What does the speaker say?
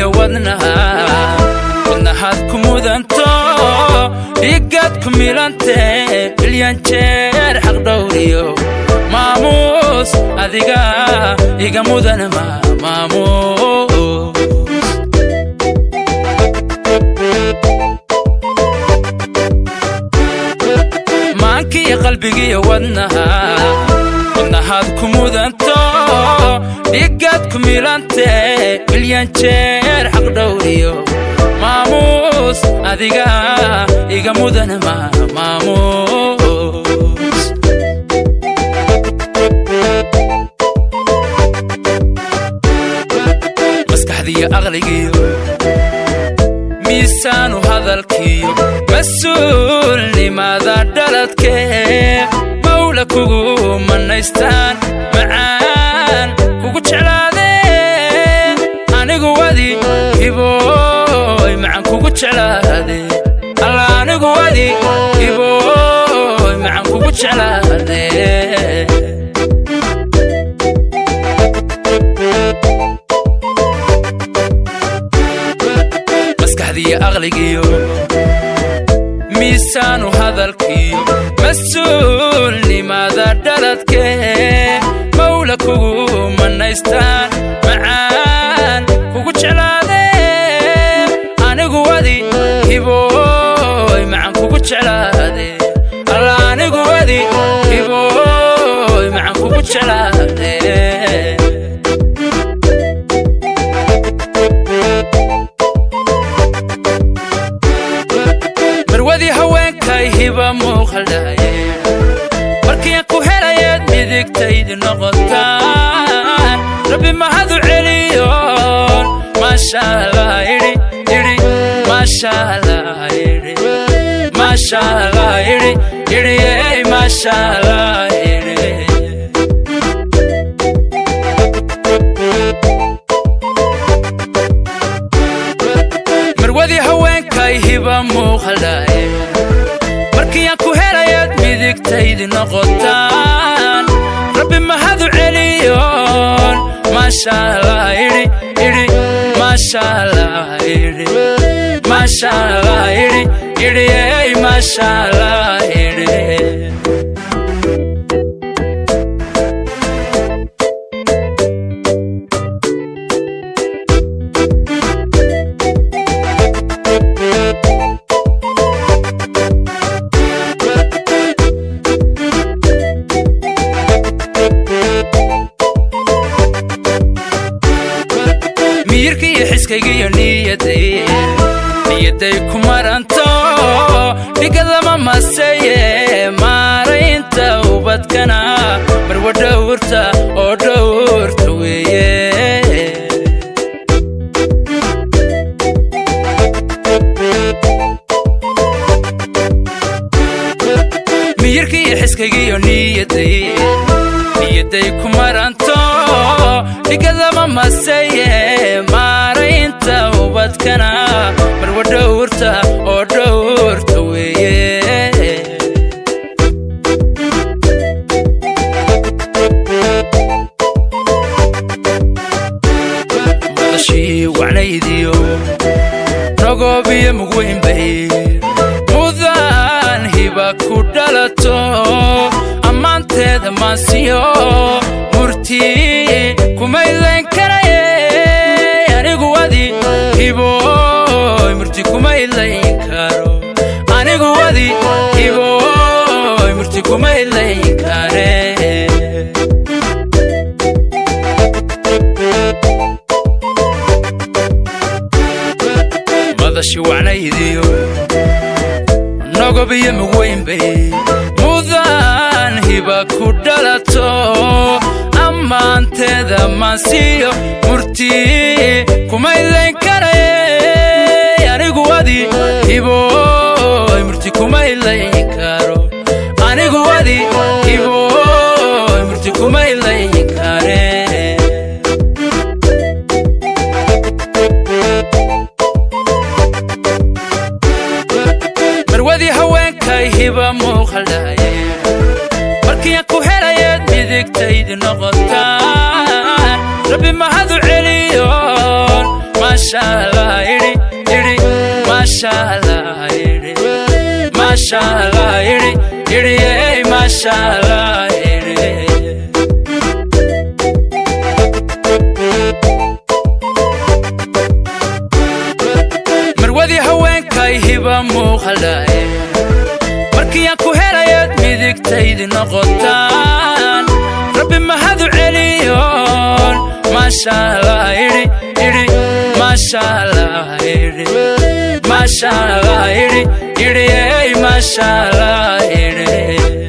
قلبي wadnaha kumudanto igad kumilante bilyan jeer xaq dhowriyo maamuus adiga iga mudan maamuus maanki qalbigi wadnaha kumudanto igad kumilante bilyan jeer xaq dhowriyo maamuus adiga iga mudan maamuus maskaxdiya aqligiyo miisaanu hadalkiyo mas'uul limaada dhaladkee mawla kugu manaystaan macaan kugu jeclaadee anigu wadi hiboy macaan kugu jeclaadee alla anigu wadi hiboy macaan kugu jeclaadee maskaxdiya aqligiyo miisaanu hadalkiyo mas'uul limaada dhaladkee mawla kugu manaystaan macaan kugu jeclaadee anigu wadi hiboy macaan kugu jeclaadee alla anigu wadi hiboy macaan kugu jeclaadee marwadii haweenkay hiba muuqaldhaye markii ku helayeed midigtaydi noqotaan rabbi mahadu celiyoon maasha allah yidhi maasha allah yidhi maasha allah yidhi maasha allah yidhi marwadii haweenkay hiba muuqaldhaye markii ku helayeed midigtaydi noqotaan rabbi mahadu celiyoon maasha allah yidhi maasha allah yidhi maasha allah yidhi maasha allah yidhi miyirkii xiskaygiyo niyaday kumaranto dhigadama maseye maaraynta ubadkana marwa dhowrta oo dhowrta weeye miyirkii xiskaygiyo niyaday kumaranto dhigadama maseye maaraynta ubadkana marwa dhowrta oo dhowrta weeye madashii wacnaydiyo nogoobiyo mugweynbay mudan hiba ku dhalato ammaanteeda maasiyo murtii kumaylayn karaye anigu wadi hiboy murti kumaylayn karo anigu wadi hiboy murti kumaylayn kare madashi wacnaydiyo nogobiyo mugweynbay mudan hiba ku dhalato ammaanteeda maasiyo murtii kumaylayn karaye anigu wadi hiboy murti kumaylayn karo anigu wadi hiboy murti kumaylayn kare marwadii haweenkay hiba muuqaldhaye markii ku helayeed midigtaydi noqotaan rabbi mahadu celiyoon mashallah iri iri mashallah iri mashallah iri iri mashallah iri marwadi haweenkay hiba muuqalaye markii aan ku helayad midigtaydi noqotaan rabbi mahadu celiyoon mashallah iri iri mashallah iri mashallah iri iri mashallah iri